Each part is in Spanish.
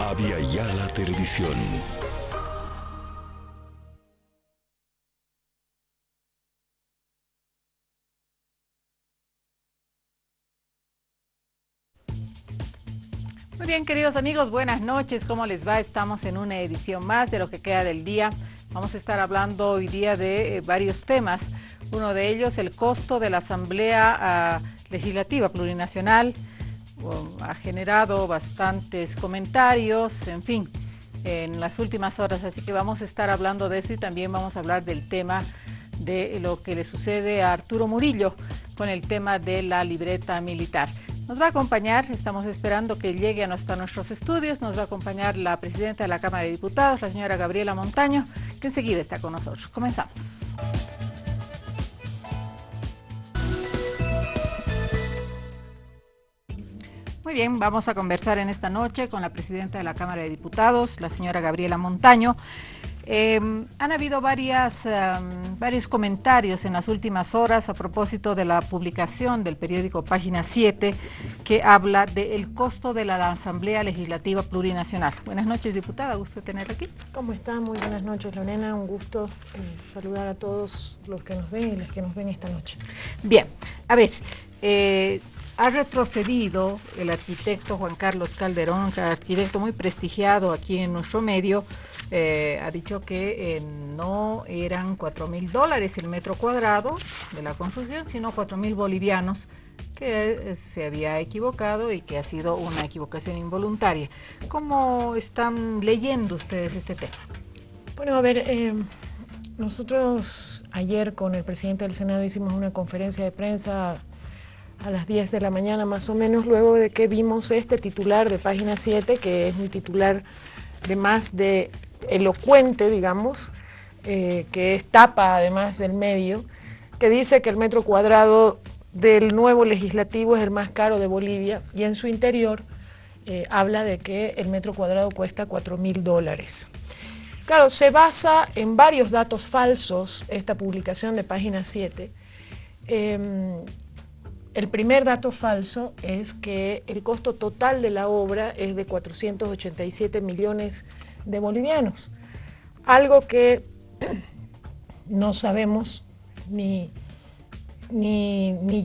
Avia Yala Televisión. Muy bien, queridos amigos, buenas noches. ¿Cómo les va? Estamos en una edición más de lo que queda del día. Vamos a estar hablando hoy día de varios temas. Uno de ellos, el costo de la Asamblea Legislativa Plurinacional. Ha generado bastantes comentarios, en fin, en las últimas horas. Así que vamos a estar hablando de eso y también vamos a hablar del tema de lo que le sucede a Arturo Murillo con el tema de la libreta militar. Nos va a acompañar, estamos esperando que llegue hasta nuestros estudios, nos va a acompañar la presidenta de la Cámara de Diputados, la señora Gabriela Montaño, que enseguida está con nosotros. Comenzamos. Muy bien, vamos a conversar en esta noche con la presidenta de la Cámara de Diputados, la señora Gabriela Montaño. Han habido varios comentarios en las últimas horas a propósito de la publicación del periódico Página 7 que habla del costo de la Asamblea Legislativa Plurinacional. Buenas noches, diputada, gusto tenerla aquí. ¿Cómo está? Muy buenas noches, Lorena. Un gusto saludar a todos los que nos ven y las que nos ven esta noche. Bien, a ver, ha retrocedido el arquitecto Juan Carlos Calderón, arquitecto muy prestigiado aquí en nuestro medio. Ha dicho que no eran $4.000 el metro cuadrado de la construcción, sino 4.000 bolivianos, que se había equivocado y que ha sido una equivocación involuntaria. ¿Cómo están leyendo ustedes este tema? Bueno, a ver, nosotros ayer con el presidente del Senado hicimos una conferencia de prensa a las 10 de la mañana más o menos, luego de que vimos este titular de Página 7, que es un titular de más de elocuente, digamos, que es tapa además del medio, que dice que el metro cuadrado del nuevo legislativo es el más caro de Bolivia, y en su interior habla de que el metro cuadrado cuesta $4.000. Claro, se basa en varios datos falsos esta publicación de Página 7. El primer dato falso es que el costo total de la obra es de 487 millones de bolivianos, algo que no sabemos ni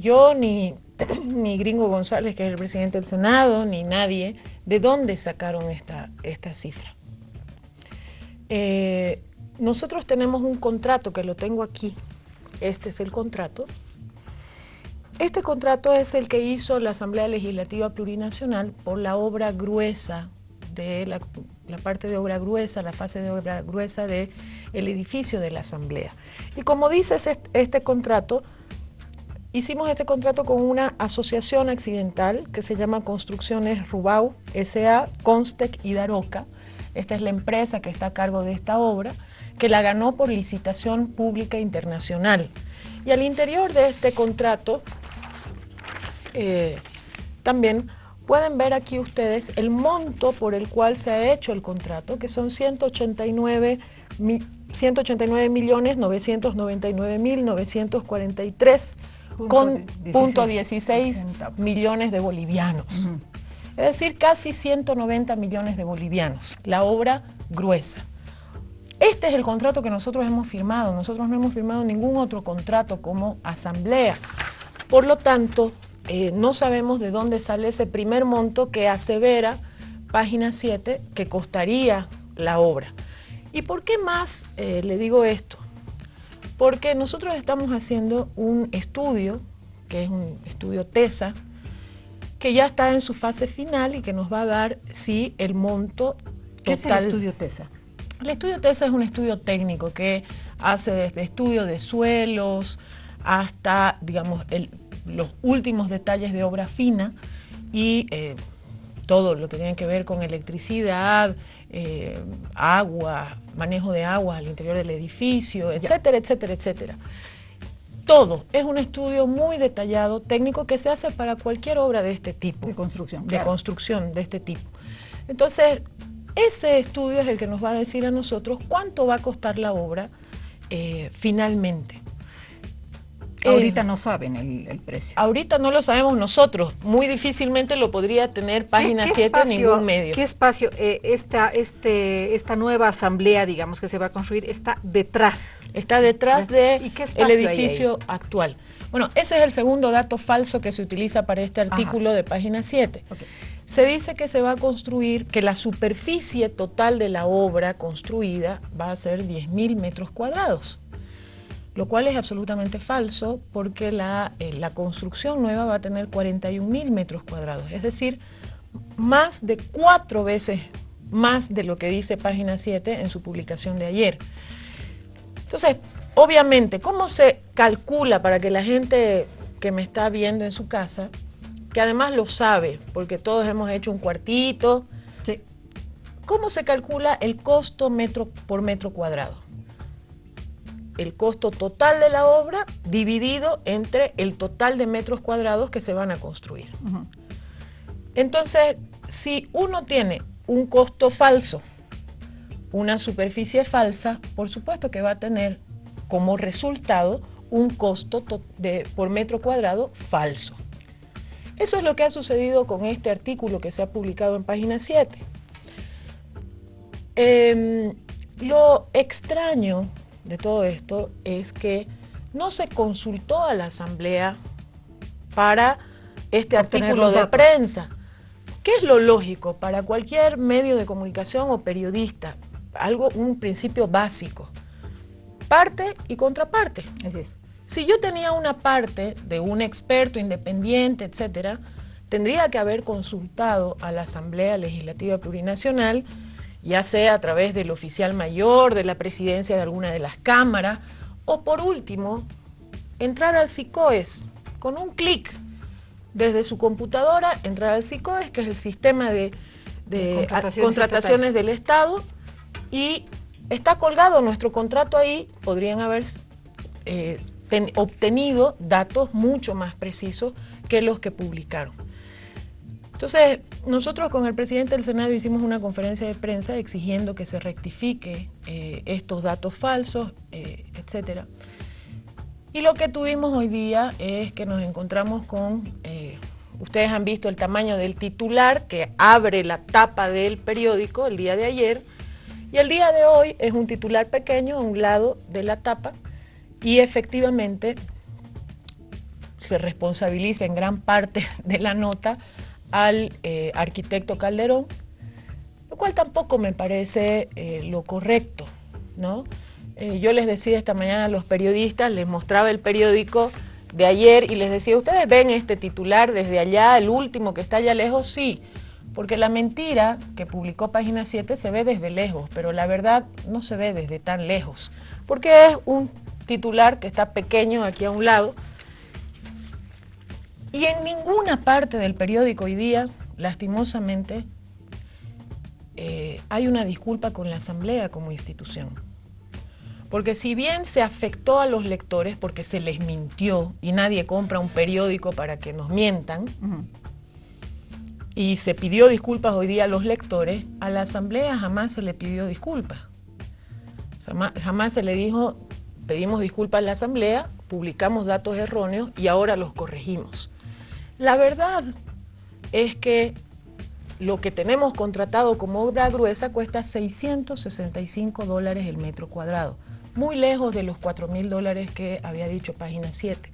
yo, ni Gringo González, que es el presidente del Senado, ni nadie, de dónde sacaron esta cifra. Nosotros tenemos un contrato, que lo tengo aquí, este es el contrato. Este contrato es el que hizo la Asamblea Legislativa Plurinacional por la obra gruesa, de la parte de obra gruesa, la fase de obra gruesa del edificio de la Asamblea. Y como dice este contrato, hicimos este contrato con una asociación accidental que se llama Construcciones Rubau S.A., Constec y Daroca. Esta es la empresa que está a cargo de esta obra, que la ganó por licitación pública internacional. Y al interior de este contrato también pueden ver aquí ustedes el monto por el cual se ha hecho el contrato, que son 189.943.943,16 millones de bolivianos. Es decir, casi 190 millones de bolivianos, la obra gruesa. Este es el contrato que nosotros hemos firmado. Nosotros no hemos firmado ningún otro contrato como asamblea. Por lo tanto, no sabemos de dónde sale ese primer monto que asevera Página 7 que costaría la obra. ¿Y por qué más le digo esto? Porque nosotros estamos haciendo un estudio, que es un estudio TESA, que ya está en su fase final y que nos va a dar si el monto total. ¿Qué es el estudio TESA? El estudio TESA es un estudio técnico que hace desde estudio de suelos hasta, digamos, los últimos detalles de obra fina y todo lo que tiene que ver con electricidad, agua, manejo de agua al interior del edificio, etcétera, etcétera, etcétera. Todo es un estudio muy detallado, técnico, que se hace para cualquier obra de este tipo. De construcción. De construcción de este tipo. Entonces, ese estudio es el que nos va a decir a nosotros cuánto va a costar la obra finalmente. Ahorita no saben el precio. Ahorita no lo sabemos nosotros, muy difícilmente lo podría tener Página 7 en ningún medio. ¿Qué espacio, esta nueva asamblea, digamos, que se va a construir, está detrás? Está detrás del edificio ahí? actual. Bueno, ese es el segundo dato falso que se utiliza para este artículo de Página 7. Okay. Se dice que se va a construir, que la superficie total de la obra construida va a ser 10.000 metros cuadrados. Lo cual es absolutamente falso porque la construcción nueva va a tener 41.000 metros cuadrados, es decir, más de 4 veces más de lo que dice Página 7 en su publicación de ayer. Entonces, obviamente, ¿cómo se calcula para que la gente que me está viendo en su casa, que además lo sabe, porque todos hemos hecho un cuartito, sí, cómo se calcula el costo metro por metro cuadrado? El costo total de la obra dividido entre el total de metros cuadrados que se van a construir. Uh-huh. Entonces, si uno tiene un costo falso, una superficie falsa, por supuesto que va a tener como resultado un costo por metro cuadrado falso. Eso es lo que ha sucedido con este artículo que se ha publicado en Página 7. Lo extraño de todo esto es que no se consultó a la Asamblea para este artículo de prensa. ¿Qué es lo lógico para cualquier medio de comunicación o periodista? Un principio básico. Parte y contraparte. Así es. Si yo tenía una parte de un experto independiente, etcétera, tendría que haber consultado a la Asamblea Legislativa Plurinacional, ya sea a través del oficial mayor, de la presidencia de alguna de las cámaras, o por último, entrar al SICOES con un clic desde su computadora, entrar al SICOES, que es el sistema de contrataciones del Estado, y está colgado nuestro contrato ahí, podrían haber obtenido datos mucho más precisos que los que publicaron. Entonces, nosotros con el presidente del Senado hicimos una conferencia de prensa exigiendo que se rectifique estos datos falsos, etcétera. Y lo que tuvimos hoy día es que nos encontramos con, ustedes han visto el tamaño del titular que abre la tapa del periódico el día de ayer, y el día de hoy es un titular pequeño a un lado de la tapa, y efectivamente se responsabiliza en gran parte de la nota al arquitecto Calderón, lo cual tampoco me parece lo correcto, ¿no? Yo les decía esta mañana a los periodistas, les mostraba el periódico de ayer y les decía, ¿ustedes ven este titular desde allá, el último que está allá lejos? Sí, porque la mentira que publicó Página 7 se ve desde lejos, pero la verdad no se ve desde tan lejos, porque es un titular que está pequeño aquí a un lado. Y en ninguna parte del periódico hoy día, lastimosamente, hay una disculpa con la Asamblea como institución. Porque si bien se afectó a los lectores porque se les mintió y nadie compra un periódico para que nos mientan, y se pidió disculpas hoy día a los lectores, a la Asamblea jamás se le pidió disculpas. Jamás se le dijo, pedimos disculpas a la Asamblea, publicamos datos erróneos y ahora los corregimos. La verdad es que lo que tenemos contratado como obra gruesa cuesta $665 el metro cuadrado, muy lejos de los $4.000 que había dicho Página 7.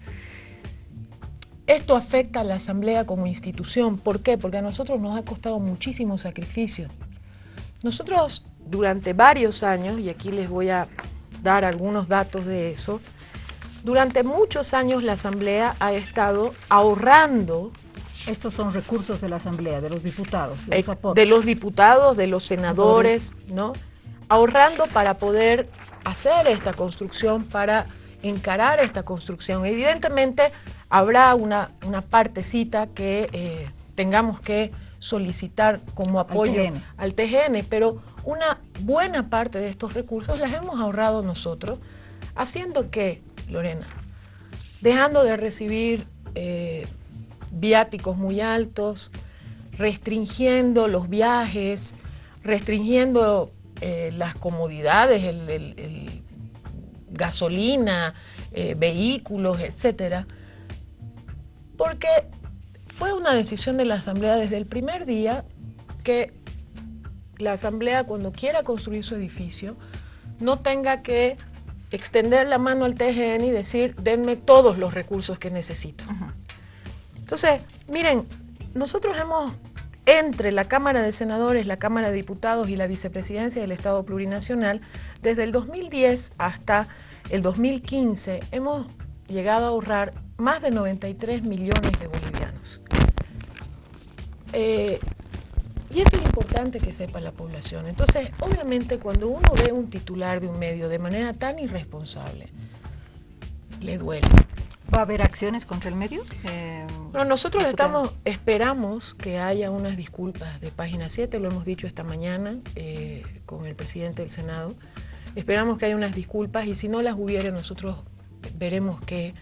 Esto afecta a la Asamblea como institución. ¿Por qué? Porque a nosotros nos ha costado muchísimo sacrificio. Nosotros durante varios años, y aquí les voy a dar algunos datos de eso, durante muchos años la Asamblea ha estado ahorrando. Estos son recursos de la Asamblea, de los diputados, los aportes. De los diputados, de los senadores, ¿no? Ahorrando para poder hacer esta construcción, para encarar esta construcción. Evidentemente habrá una partecita que tengamos que solicitar como apoyo al TGN, pero una buena parte de estos recursos las hemos ahorrado nosotros, haciendo que, Lorena, dejando de recibir viáticos muy altos, restringiendo los viajes, restringiendo las comodidades, gasolina, vehículos, etcétera, porque fue una decisión de la Asamblea desde el primer día que la Asamblea, cuando quiera construir su edificio, no tenga que extender la mano al TGN y decir, denme todos los recursos que necesito. Entonces, miren, nosotros hemos, entre la Cámara de Senadores, la Cámara de Diputados y la Vicepresidencia del Estado Plurinacional, desde el 2010 hasta el 2015, hemos llegado a ahorrar más de 93 millones de bolivianos. Y esto es importante que sepa la población. Entonces, obviamente, cuando uno ve un titular de un medio de manera tan irresponsable, le duele. ¿Va a haber acciones contra el medio? No, nosotros esperamos que haya unas disculpas de Página 7, lo hemos dicho esta mañana con el presidente del Senado. Esperamos que haya unas disculpas y si no las hubiere, nosotros veremos qué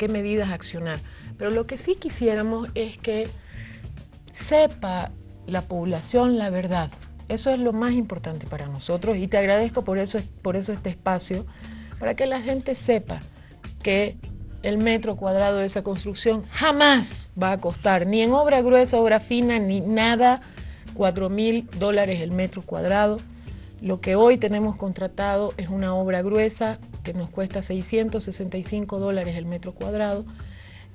medidas accionar. Pero lo que sí quisiéramos es que sepa la población la verdad. Eso es lo más importante para nosotros y te agradezco por eso este espacio, para que la gente sepa que el metro cuadrado de esa construcción jamás va a costar, ni en obra gruesa, obra fina, ni nada, $4.000 el metro cuadrado. Lo que hoy tenemos contratado es una obra gruesa que nos cuesta $665 el metro cuadrado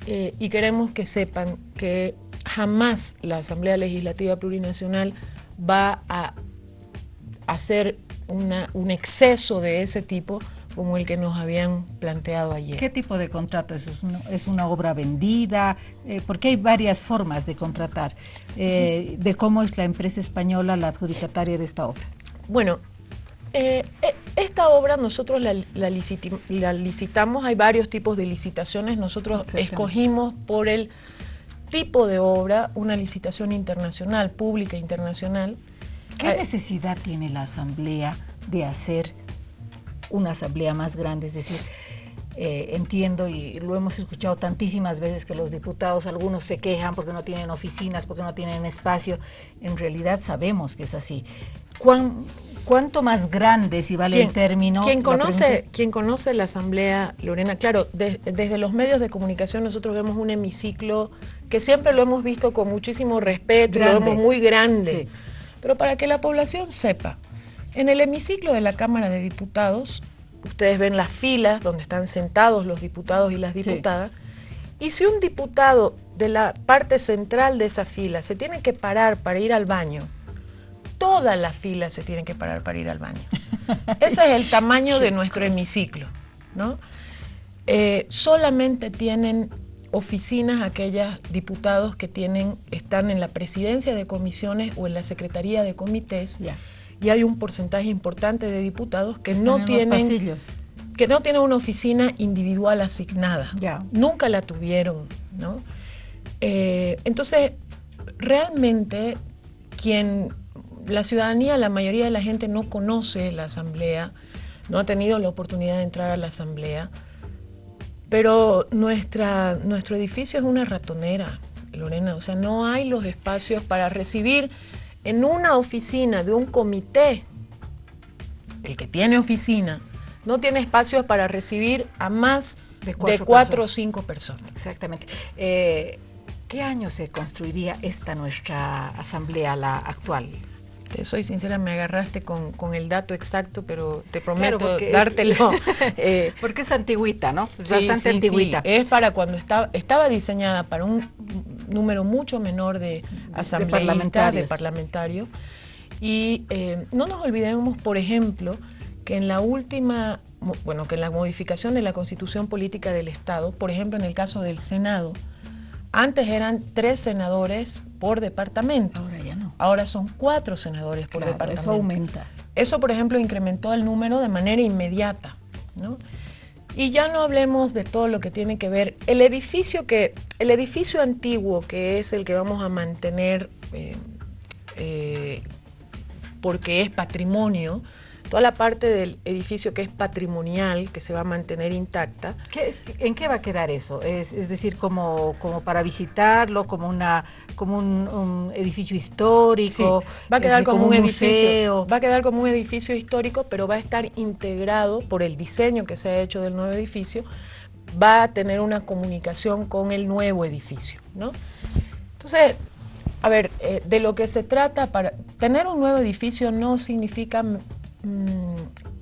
y queremos que sepan que jamás la Asamblea Legislativa Plurinacional va a hacer un exceso de ese tipo como el que nos habían planteado ayer. ¿Qué tipo de contrato es? ¿Es una obra vendida? Porque hay varias formas de contratar. ¿De cómo es la empresa española la adjudicataria de esta obra? Bueno, esta obra nosotros la licitamos, hay varios tipos de licitaciones, nosotros escogimos por el tipo de obra una licitación internacional, pública internacional. ¿Qué necesidad tiene la Asamblea de hacer una asamblea más grande? Es decir, entiendo y lo hemos escuchado tantísimas veces que los diputados, algunos se quejan porque no tienen oficinas, porque no tienen espacio. En realidad sabemos que es así. ¿Cuánto más grande, si vale el término? Quien conoce la Asamblea, Lorena, claro, desde los medios de comunicación nosotros vemos un hemiciclo que siempre lo hemos visto con muchísimo respeto, lo vemos muy grande. Sí. Pero para que la población sepa, en el hemiciclo de la Cámara de Diputados, ustedes ven las filas donde están sentados los diputados y las diputadas, y si un diputado de la parte central de esa fila se tiene que parar para ir al baño, toda la fila se tiene que parar para ir al baño. Ese es el tamaño de nuestro hemiciclo, ¿no? Solamente tienen oficinas aquellos diputados que están en la presidencia de comisiones o en la secretaría de comités. Y hay un porcentaje importante de diputados que no tienen una oficina individual asignada. Nunca la tuvieron, ¿no? Entonces, realmente, la ciudadanía, la mayoría de la gente no conoce la Asamblea, no ha tenido la oportunidad de entrar a la Asamblea, pero nuestro edificio es una ratonera, Lorena, o sea, no hay los espacios para recibir en una oficina de un comité. El que tiene oficina no tiene espacios para recibir a más de cuatro o cinco personas. Exactamente. ¿Qué año se construiría nuestra asamblea, la actual? Te soy sincera, me agarraste con el dato exacto, pero te prometo dártelo. Porque es antigüita, ¿no? Es bastante antigüita. Sí. Es para cuando estaba diseñada para un número mucho menor de asambleístas, de parlamentarios. Y no nos olvidemos, por ejemplo, que en la modificación de la Constitución Política del Estado, por ejemplo, en el caso del Senado, antes eran 3 senadores por departamento. Ahora ya no. Ahora son 4 senadores por departamento. Eso aumenta. Eso, por ejemplo, incrementó el número de manera inmediata, ¿no? Y ya no hablemos de todo lo que tiene que ver. El edificio antiguo, que es el que vamos a mantener porque es patrimonio toda la parte del edificio que es patrimonial, que se va a mantener intacta. ¿En qué va a quedar eso? Es decir, como para visitarlo, como un edificio histórico. Sí, va a quedar como un edificio, museo. va a quedar como un edificio histórico, pero va a estar integrado por el diseño que se ha hecho del nuevo edificio, va a tener una comunicación con el nuevo edificio, ¿no? Entonces, a ver, de lo que se trata, para tener un nuevo edificio no significa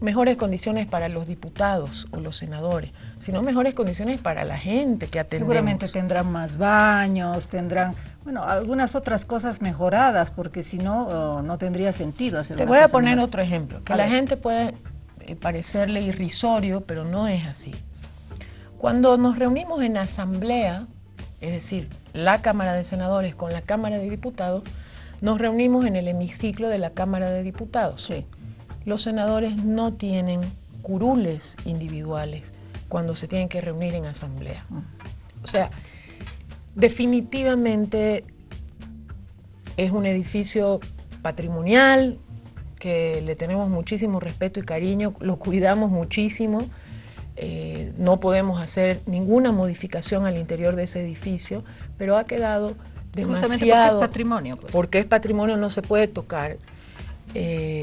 mejores condiciones para los diputados o los senadores, sino mejores condiciones para la gente que atendemos. Seguramente tendrán más baños, tendrán, bueno, algunas otras cosas mejoradas, porque si no, no tendría sentido hacer. Te voy a poner otro ejemplo, que a la gente puede parecerle irrisorio, pero no es así. Cuando nos reunimos en asamblea, es decir, la Cámara de Senadores con la Cámara de Diputados, nos reunimos en el hemiciclo de la Cámara de Diputados. Sí. Los senadores no tienen curules individuales cuando se tienen que reunir en asamblea. O sea, definitivamente es un edificio patrimonial que le tenemos muchísimo respeto y cariño, lo cuidamos muchísimo. No podemos hacer ninguna modificación al interior de ese edificio, pero ha quedado demasiado... Justamente porque es patrimonio. Pues. Porque es patrimonio, no se puede tocar.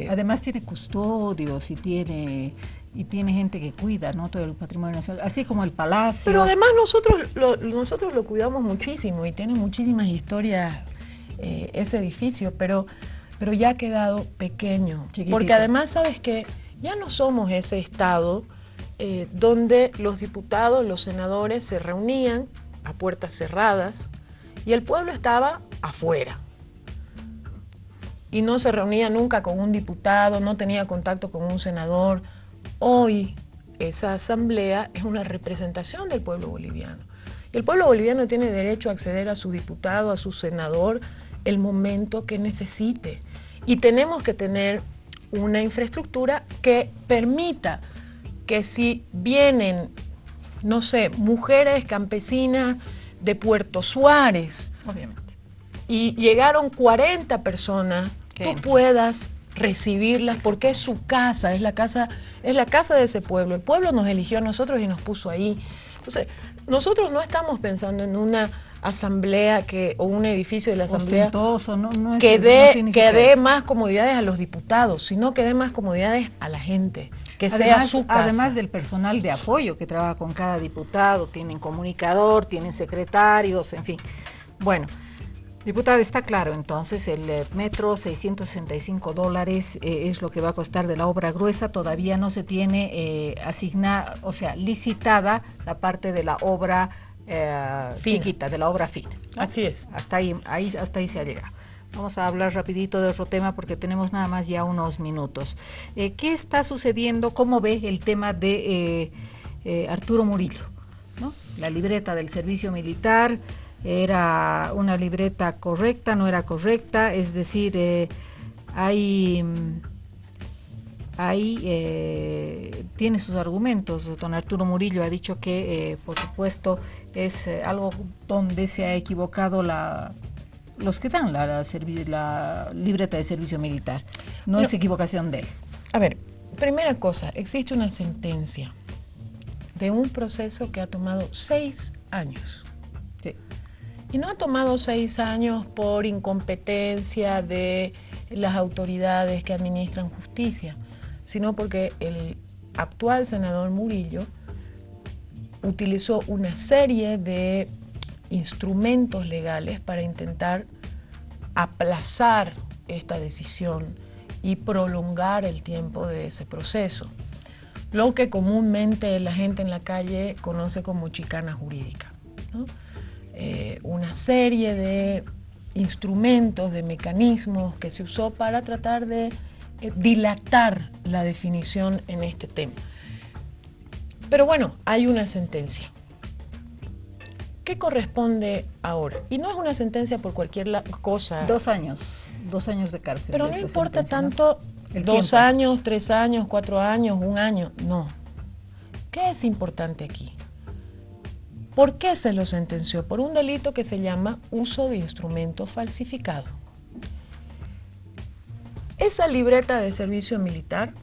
Además tiene custodios y tiene gente que cuida, ¿no? Todo el patrimonio nacional, así como el palacio. Pero además nosotros lo cuidamos muchísimo y tiene muchísimas historias ese edificio, pero ya ha quedado pequeño. Chiquitito. Porque además, ¿sabes qué? Ya no somos ese estado donde los diputados, los senadores se reunían a puertas cerradas y el pueblo estaba afuera. Y no se reunía nunca con un diputado, no tenía contacto con un senador. Hoy esa asamblea es una representación del pueblo boliviano. Y el pueblo boliviano tiene derecho a acceder a su diputado, a su senador, el momento que necesite. Y tenemos que tener una infraestructura que permita que si vienen, no sé, mujeres campesinas de Puerto Suárez, obviamente, y llegaron 40 personas, tú puedas recibirlas porque es su casa, es la casa de ese pueblo. El pueblo nos eligió a nosotros y nos puso ahí. Entonces, nosotros no estamos pensando en una asamblea o un edificio de la asamblea que dé más comodidades a los diputados, sino que dé más comodidades a la gente, que sea su casa. Además del personal de apoyo que trabaja con cada diputado, tienen comunicador, tienen secretarios, en fin. Bueno, diputada, está claro entonces, el metro, $665 es lo que va a costar de la obra gruesa. Todavía no se tiene asignada, o sea, licitada la parte de la obra chiquita, de la obra fina, ¿no? Así es. Hasta ahí se ha llegado. Vamos a hablar rapidito de otro tema porque tenemos nada más ya unos minutos. ¿Qué está sucediendo? ¿Cómo ve el tema de Arturo Murillo, ¿no? La libreta del servicio militar, ¿era una libreta correcta, no era correcta? Es decir, tiene sus argumentos. Don Arturo Murillo ha dicho que, por supuesto, es algo donde se ha equivocado los que dan la libreta de servicio militar. No es equivocación de él. A ver, primera cosa, existe una sentencia de un proceso que ha tomado 6 años. Sí. Y no ha tomado 6 años por incompetencia de las autoridades que administran justicia, sino porque el actual senador Murillo utilizó una serie de instrumentos legales para intentar aplazar esta decisión y prolongar el tiempo de ese proceso, lo que comúnmente la gente en la calle conoce como chicana jurídica, ¿no? Una serie de instrumentos, de mecanismos que se usó para tratar de dilatar la definición en este tema. Pero bueno, hay una sentencia. ¿Qué corresponde ahora? Y no es una sentencia por cualquier cosa. 2 años de cárcel. Pero no importa tanto, ¿no? 2 años, 3 años, 4 años, 1 año, no. ¿Qué es importante aquí? ¿Por qué se lo sentenció? Por un delito que se llama uso de instrumento falsificado. Esa libreta de servicio militar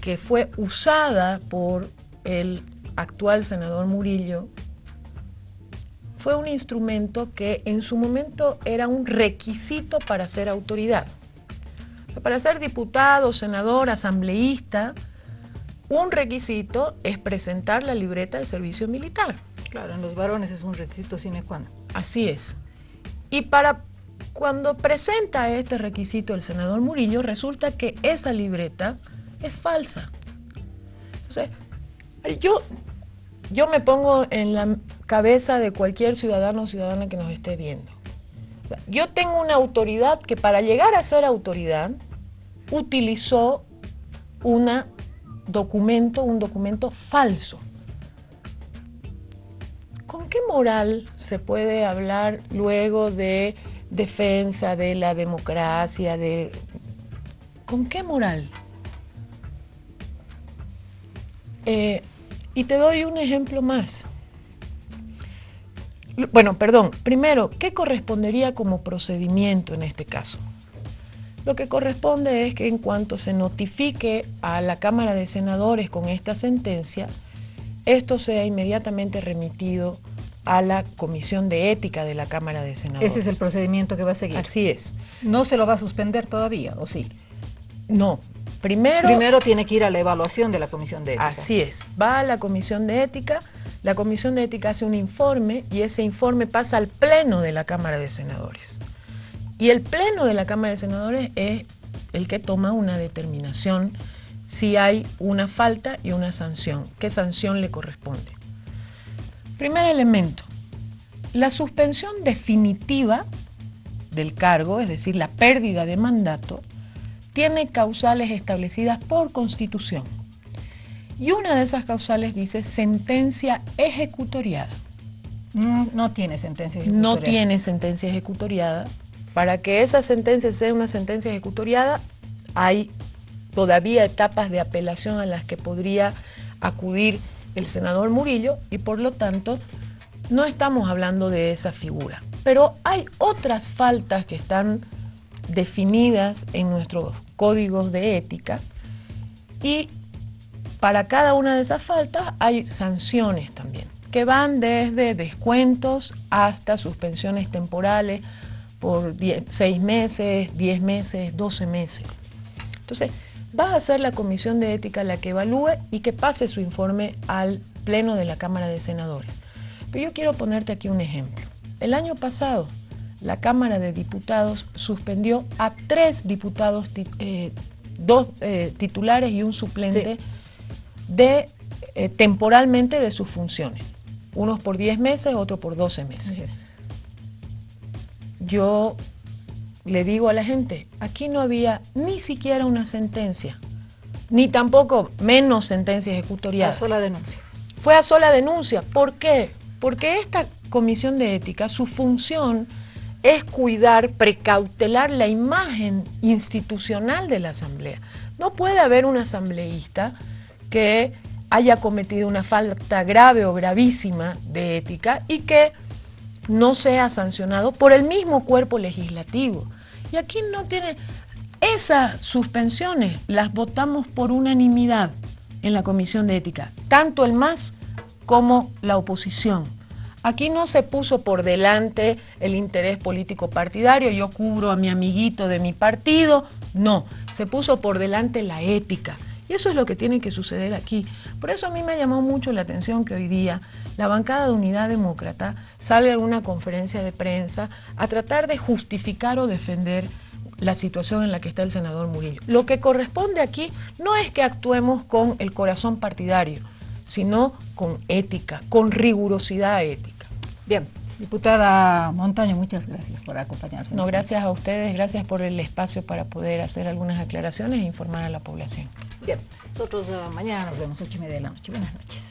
que fue usada por el actual senador Murillo fue un instrumento que en su momento era un requisito para ser autoridad. O sea, para ser diputado, senador, asambleísta, un requisito es presentar la libreta de servicio militar. Claro, en los varones es un requisito sine qua non. Así es. Y cuando presenta este requisito el senador Murillo, resulta que esa libreta es falsa. Entonces, yo me pongo en la cabeza de cualquier ciudadano o ciudadana que nos esté viendo. Yo tengo una autoridad que para llegar a ser autoridad utilizó un documento falso. ¿Con qué moral se puede hablar luego de defensa de la democracia? ¿Con qué moral? Y te doy un ejemplo más. Bueno, perdón, primero, ¿qué correspondería como procedimiento en este caso? Lo que corresponde es que en cuanto se notifique a la Cámara de Senadores con esta sentencia, esto sea inmediatamente remitido a la Comisión de Ética de la Cámara de Senadores. Ese es el procedimiento que va a seguir. Así es. ¿No se lo va a suspender todavía, o sí? No. Primero tiene que ir a la evaluación de la Comisión de Ética. Así es. Va a la Comisión de Ética, la Comisión de Ética hace un informe y ese informe pasa al Pleno de la Cámara de Senadores. Y el Pleno de la Cámara de Senadores es el que toma una determinación si hay una falta y una sanción. ¿Qué sanción le corresponde? Primer elemento, la suspensión definitiva del cargo, es decir, la pérdida de mandato, tiene causales establecidas por Constitución. Y una de esas causales dice sentencia ejecutoriada. No tiene sentencia ejecutoriada. No tiene sentencia ejecutoriada. Para que esa sentencia sea una sentencia ejecutoriada, hay todavía etapas de apelación a las que podría acudir el senador Murillo y por lo tanto no estamos hablando de esa figura. Pero hay otras faltas que están definidas en nuestros códigos de ética y para cada una de esas faltas hay sanciones también, que van desde descuentos hasta suspensiones temporales por 6 meses, 10 meses, 12 meses. Entonces, va a ser la Comisión de Ética la que evalúe y que pase su informe al Pleno de la Cámara de Senadores. Pero yo quiero ponerte aquí un ejemplo. El año pasado, la Cámara de Diputados suspendió a 3 diputados, 2 titulares y un suplente, sí, temporalmente de sus funciones. Unos por 10 meses, otros por 12 meses. Sí. Yo le digo a la gente, aquí no había ni siquiera una sentencia, ni tampoco menos sentencia ejecutoriada. A sola denuncia. Fue a sola denuncia. ¿Por qué? Porque esta Comisión de Ética, su función es cuidar, precautelar la imagen institucional de la Asamblea. No puede haber un asambleísta que haya cometido una falta grave o gravísima de ética y que no sea sancionado por el mismo cuerpo legislativo. Y aquí no tiene... Esas suspensiones las votamos por unanimidad en la Comisión de Ética, tanto el MAS como la oposición. Aquí no se puso por delante el interés político partidario, yo cubro a mi amiguito de mi partido, no, se puso por delante la ética. Y eso es lo que tiene que suceder aquí. Por eso a mí me llamó mucho la atención que hoy día la bancada de Unidad Demócrata salga en una conferencia de prensa a tratar de justificar o defender la situación en la que está el senador Murillo. Lo que corresponde aquí no es que actuemos con el corazón partidario, sino con ética, con rigurosidad ética. Bien, diputada Montaño, muchas gracias por acompañarnos. No, gracias a ustedes, gracias por el espacio para poder hacer algunas aclaraciones e informar a la población. Bien, nosotros mañana nos vemos 8:30 de la noche. Buenas noches.